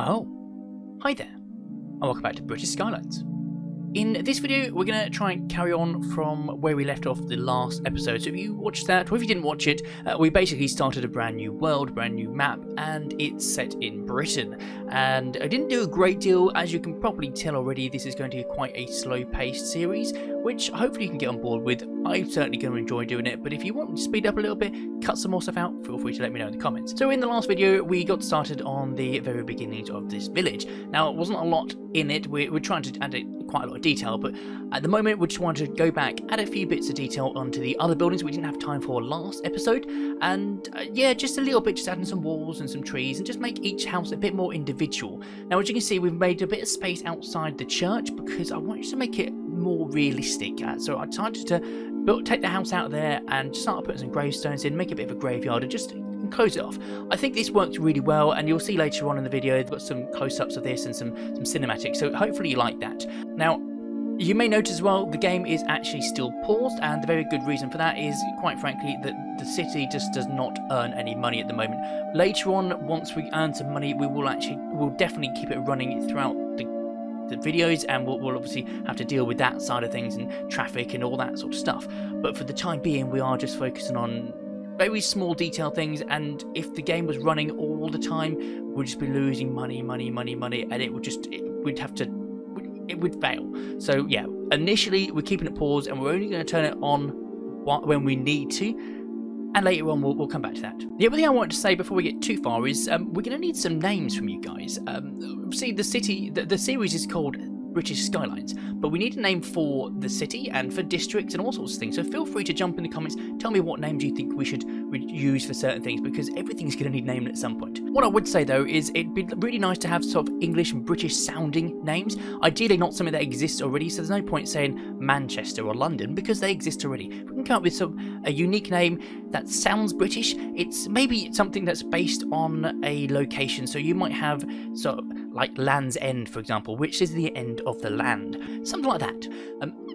Oh, hi there, and welcome back to British Skylines. In this video, we're going to try and carry on from where we left off the last episode. So if you watched that, or if you didn't watch it, we basically started a brand new world, brand new map, and it's set in Britain. And I didn't do a great deal, as you can probably tell already. This is going to be quite a slow-paced series, which hopefully you can get on board with. I'm certainly going to enjoy doing it, but if you want me to speed up a little bit, cut some more stuff out, feel free to let me know in the comments. So in the last video, we got started on the very beginnings of this village. Now, it wasn't a lot in it. We're trying to add quite a lot of detail, but at the moment we just wanted to go back, add a few bits of detail onto the other buildings we didn't have time for last episode, and yeah, just a little bit, just adding some walls and some trees, and just make each house a bit more individual. Now, as you can see, we've made a bit of space outside the church because I wanted to make it more realistic, so I decided to take the house out of there and start putting some gravestones in, make a bit of a graveyard, and just close it off. I think this worked really well, and you'll see later on in the video I've got some close-ups of this and some cinematics, so hopefully you like that. Now, you may notice as well the game is actually still paused, and the very good reason for that is, quite frankly, that the city just does not earn any money at the moment. Later on, once we earn some money, we'll definitely keep it running throughout the videos, and we'll obviously have to deal with that side of things and traffic and all that sort of stuff. But for the time being, we are just focusing on very small detail things, and if the game was running all the time, we'd just be losing money, and it would fail. So yeah, initially we're keeping it paused, and we're only going to turn it on when we need to, and later on we'll come back to that. The other thing I wanted to say before we get too far is we're going to need some names from you guys. See, the series is called British Skylines, but we need a name for the city and for districts and all sorts of things, so feel free to jump in the comments, tell me what names you think we should use for certain things, because everything's going to need named at some point. What I would say though is it'd be really nice to have sort of English and British sounding names, ideally not something that exists already, so there's no point saying Manchester or London because they exist already. If we can come up with a unique name that sounds British, it's maybe something that's based on a location, so you might have sort of like Land's End, for example, which is the end of the land, something like that.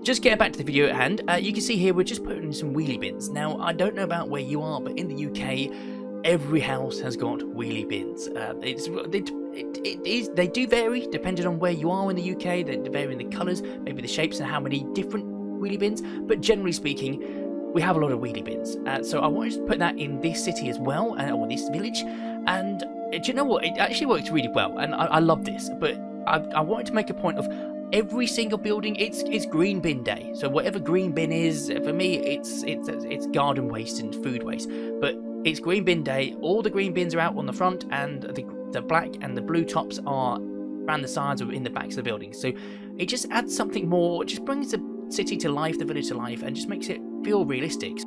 Just getting back to the video at hand, you can see here we're just putting in some wheelie bins. Now, I don't know about where you are, but in the UK, every house has got wheelie bins. They do vary depending on where you are in the UK. They vary in the colours, maybe the shapes, and how many different wheelie bins. But generally speaking, we have a lot of wheelie bins. So I wanted to put that in this city as well, or this village. And do you know what? It actually works really well, and I love this. But I wanted to make a point of every single building. It's green bin day. So whatever green bin is, for me, it's garden waste and food waste. But it's green bin day. All the green bins are out on the front, and the black and the blue tops are around the sides or in the backs of the buildings. So it just adds something more. It just brings the city to life, the village to life, and just makes it feel realistic.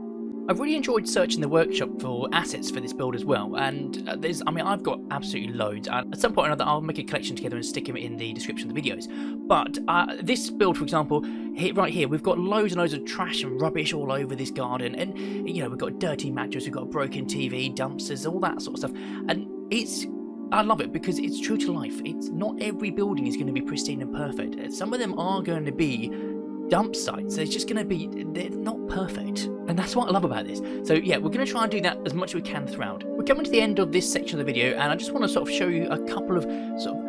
I've really enjoyed searching the workshop for assets for this build as well, and I've got absolutely loads. At some point or another, I'll make a collection together and stick them in the description of the videos. But this build, for example, right here, we've got loads and loads of trash and rubbish all over this garden, and you know, we've got a dirty mattress, we've got a broken TV, dumpsters, all that sort of stuff, and I love it because it's true to life. It's not every building is going to be pristine and perfect. Some of them are going to be dump sites. They're not perfect, and that's what I love about this. So yeah, we're going to try and do that as much as we can throughout. We're coming to the end of this section of the video, and I just want to sort of show you a couple of sort of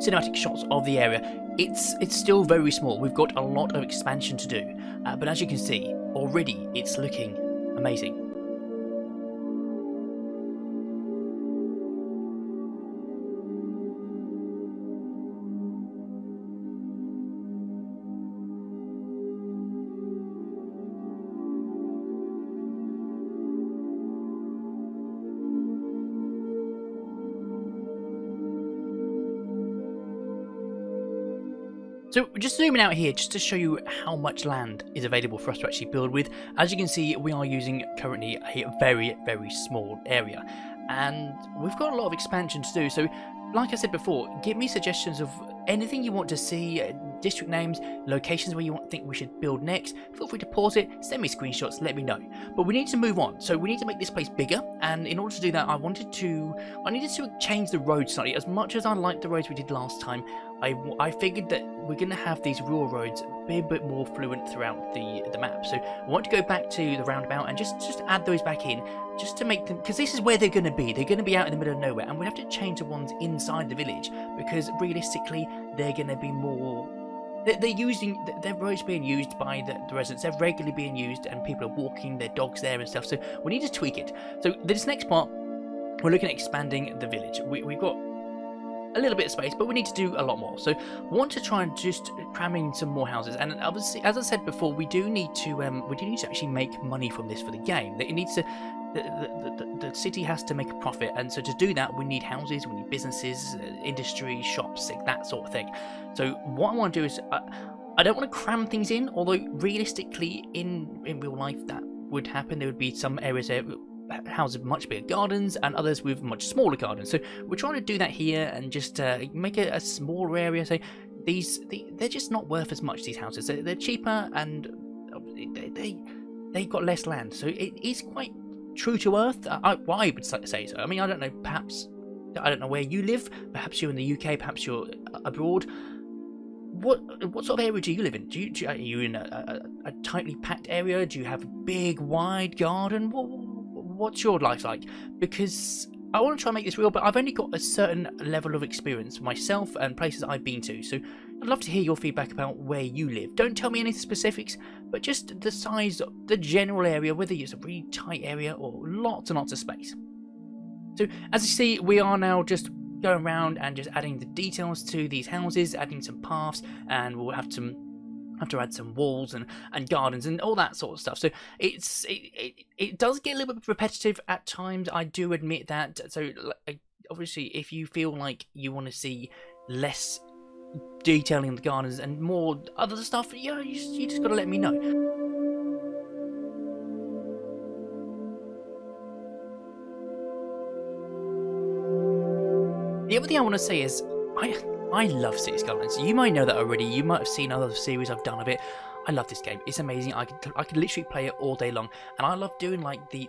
cinematic shots of the area. It's still very small. We've got a lot of expansion to do, but as you can see already, it's looking amazing. So just zooming out here, just to show you how much land is available for us to actually build with. As you can see, we are using currently a very small area, and we've got a lot of expansion to do. So like I said before, give me suggestions of anything you want to see, district names, locations where you think we should build next, feel free to pause it, send me screenshots, let me know. But we need to move on, so we need to make this place bigger, and in order to do that, I needed to change the roads slightly. As much as I liked the roads we did last time, I figured that we're going to have these rural roads be a bit more fluent throughout the map. So I want to go back to the roundabout and just add those back in, just to make them, because this is where they're going to be. They're going to be out in the middle of nowhere, and we have to change the ones inside the village, because realistically they're going to be more, their roads being used by the residents. They're regularly being used, and people are walking their dogs there and stuff, so we need to tweak it. So this next part, we're looking at expanding the village. We've got a little bit of space, but we need to do a lot more. So we want to try and just cram in some more houses, and obviously, as I said before, we do need to actually make money from this for the game. It needs to, the city has to make a profit, and so to do that, we need houses, we need businesses, industry, shops, like that sort of thing. So what I want to do is, I don't want to cram things in, although realistically in real life that would happen. There would be some areas there, houses with much bigger gardens, and others with much smaller gardens. So we're trying to do that here, and just make a smaller area. So they're just not worth as much, these houses. They're cheaper, and they've got less land. So it is quite true to earth. I would say so. I mean, I don't know, perhaps, I don't know where you live. Perhaps you're in the UK, perhaps you're abroad. What sort of area do you live in? Are you in a tightly packed area? Do you have a big, wide garden? What's your life like? Because I want to try and make this real, but I've only got a certain level of experience myself and places I've been to. So I'd love to hear your feedback about where you live. Don't tell me any specifics, but just the size, the general area, whether it's a really tight area or lots and lots of space. So as you see, we are now just going around and just adding the details to these houses, adding some paths, and we'll have to add some walls and gardens and all that sort of stuff. So it does get a little bit repetitive at times, I do admit that. So obviously, if you feel like you want to see less detailing in the gardens and more other stuff, you just got to let me know. The other thing I want to say is, I love Cities Skylines. You might know that already. You might have seen other series I've done of it. I love this game. It's amazing. I could literally play it all day long, and I love doing like the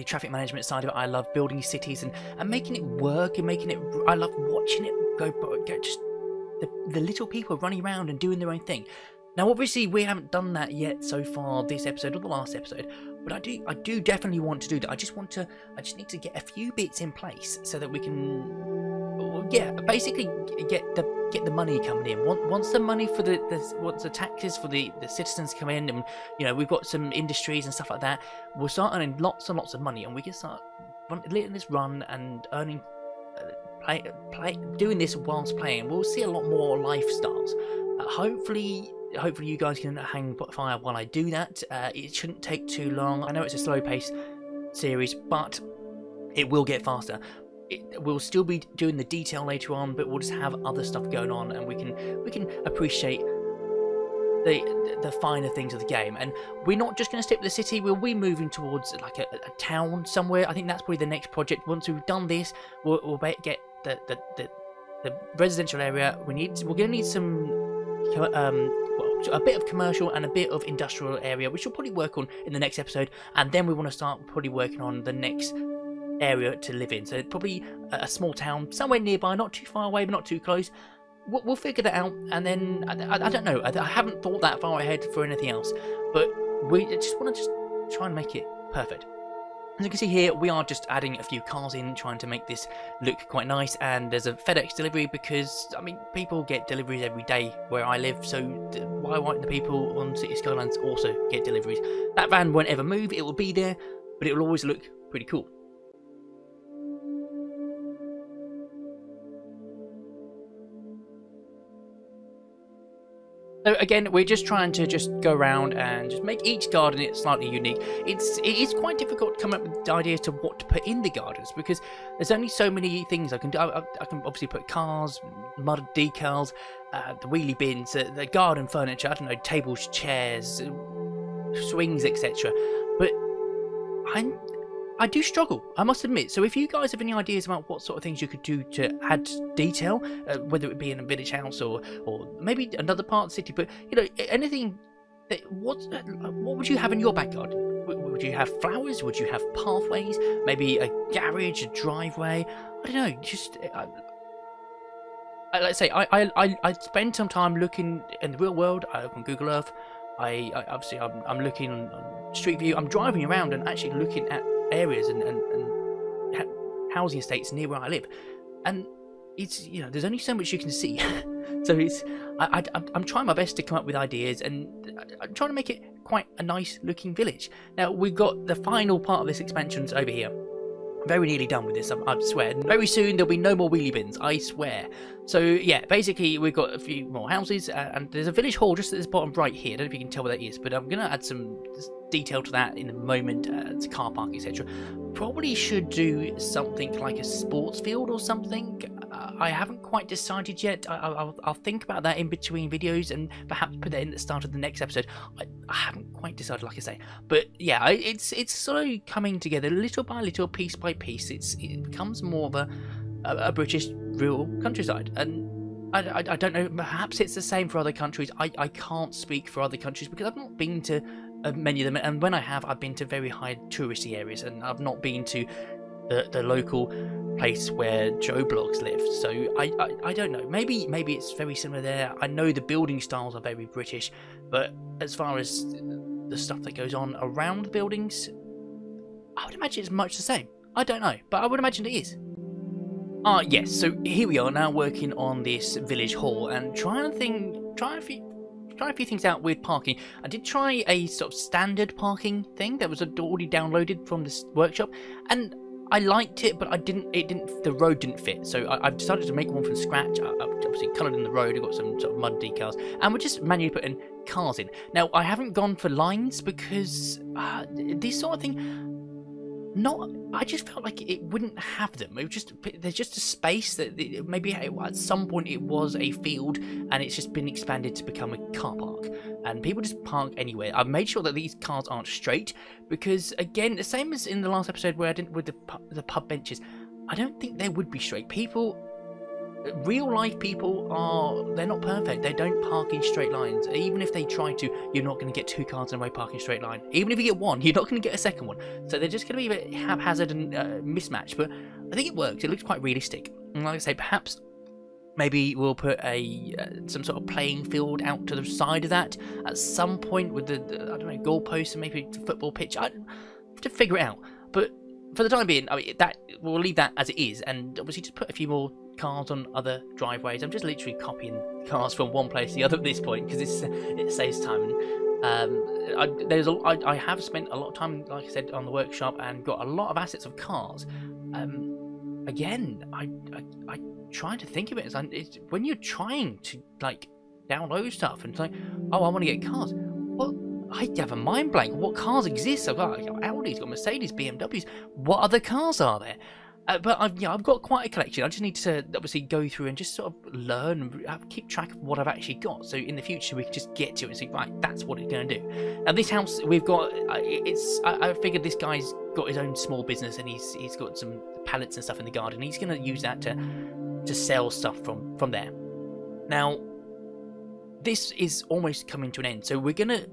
traffic management side of it. I love building cities and making it work and making it. I love watching it go just the little people running around and doing their own thing. Now, obviously, we haven't done that yet so far this episode or the last episode, but I do definitely want to do that. I just need to get a few bits in place so that we can, basically get the money coming in. Once the money for once the taxes for the citizens come in, and we've got some industries and stuff like that, we'll start earning lots and lots of money, and we can start letting this run and earning, doing this whilst playing. We'll see a lot more lifestyles. Hopefully you guys can hang fire while I do that. It shouldn't take too long. I know it's a slow pace series, but it will get faster. We'll still be doing the detail later on, but we'll just have other stuff going on, and we can appreciate the finer things of the game. And we're not just going to stick with the city. We'll be moving towards like a town somewhere. I think that's probably the next project. Once we've done this, we'll get the residential area. We're going to need some a bit of commercial and a bit of industrial area, which we'll probably work on in the next episode, and then we want to start probably working on the next area to live in. So probably a small town somewhere nearby, not too far away but not too close. We'll figure that out, and then I don't know, I haven't thought that far ahead for anything else, but we just want to try and make it perfect. As you can see here, we are just adding a few cars in, trying to make this look quite nice. And there's a FedEx delivery because, I mean, people get deliveries every day where I live, so why won't the people on Cities Skylines also get deliveries? That van won't ever move, it will be there, but it will always look pretty cool. So again, we're just trying to go around and just make each garden slightly unique. It is quite difficult to come up with ideas to what to put in the gardens, because there's only so many things I can do. I can obviously put cars, mud decals, the wheelie bins, the garden furniture, I don't know, tables, chairs, swings, etc. But I do struggle, I must admit. So if you guys have any ideas about what sort of things you could do to add detail, whether it be in a village house or maybe another part of the city, but you know, anything that what would you have in your backyard? Would you have flowers? Would you have pathways? Maybe a garage, a driveway? I don't know. Just let's say I spend some time looking in the real world. I open Google Earth. Obviously I'm looking on Street View. I'm driving around and actually looking at areas and housing estates near where I live, and it's, you know, there's only so much you can see. So it's I'm trying my best to come up with ideas, and I'm trying to make it quite a nice looking village. Now we've got the final part of this expansion's over here. Very nearly done with this, I swear. Very soon there'll be no more wheelie bins, I swear. So yeah, basically we've got a few more houses, and there's a village hall just at this bottom right here. I don't know if you can tell what that is, but I'm going to add some detail to that in a moment. It's car park, etc. Probably should do something like a sports field or something. I haven't quite decided yet. I'll think about that in between videos and perhaps put that in at the start of the next episode. I haven't quite decided, like I say. But yeah, it's slowly coming together little by little, piece by piece. It becomes more of a British rural countryside. And I don't know, perhaps it's the same for other countries. I can't speak for other countries because I've not been to many of them. And when I have, I've been to very high touristy areas, and I've not been to the local place where Joe Blogs lives. So I don't know. Maybe it's very similar there. I know the building styles are very British, but as far as the stuff that goes on around the buildings, I would imagine it's much the same. I don't know, but I would imagine it is. Yes, so here we are now working on this village hall and trying a few things out with parking. I did try a sort of standard parking thing that was already downloaded from this workshop, and I liked it, but the road didn't fit. So I've decided to make one from scratch. I obviously coloured in the road. I've got some sort of mud decals, and we're just manually putting cars in. Now I haven't gone for lines because this sort of thing, I just felt like it wouldn't have them. It was just, there's just a space that maybe at some point it was a field, and it's just been expanded to become a car park, and people just park anywhere. I've made sure that these cars aren't straight because, again, the same as in the last episode where I didn't with the pub benches, I don't think they would be straight. Real life people they're not perfect. They don't park in straight lines. Even if they try to, you're not going to get two cars in a row parking straight line. Even if you get one, you're not going to get a second one. So they're just going to be a bit haphazard and mismatched. But I think it works. It looks quite realistic. And like I say, perhaps maybe we'll put some sort of playing field out to the side of that at some point with the I don't know, goalposts and maybe the football pitch. I have to figure it out. But for the time being, I mean, that we'll leave that as it is, and obviously just put a few more cars on other driveways. I'm just literally copying cars from one place to the other at this point because it saves time. And I have spent a lot of time, like I said, on the workshop and got a lot of assets of cars. Again, I try to think of it as when you're trying to like download stuff and it's like, oh, I want to get cars. Well, I have a mind blank. What cars exist? I've got Audi's, got Mercedes, BMWs. What other cars are there? But I've got quite a collection. I just need to obviously go through and just sort of learn and keep track of what I've actually got. So in the future we can just get to it and see, right, that's what it's going to do. Now this house we've got, I figured this guy's got his own small business and he's got some pallets and stuff in the garden. He's going to use that to sell stuff from there. Now this is almost coming to an end. So we're going to,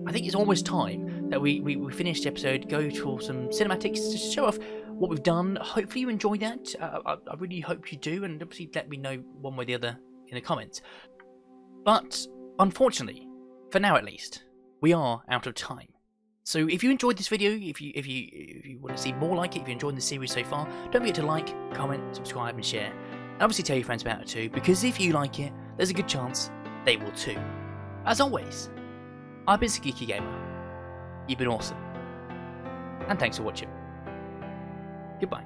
I think it's almost time that we finish the episode, go to some cinematics to show off what we've done. Hopefully you enjoyed that. I really hope you do, and obviously let me know one way or the other in the comments. But unfortunately, for now at least, we are out of time. So if you enjoyed this video, if you want to see more like it, if you're enjoying the series so far, don't forget to like, comment, subscribe and share. And obviously tell your friends about it too, because if you like it, there's a good chance they will too. As always, I've been Geeky Gamer. You've been awesome. And thanks for watching. Goodbye.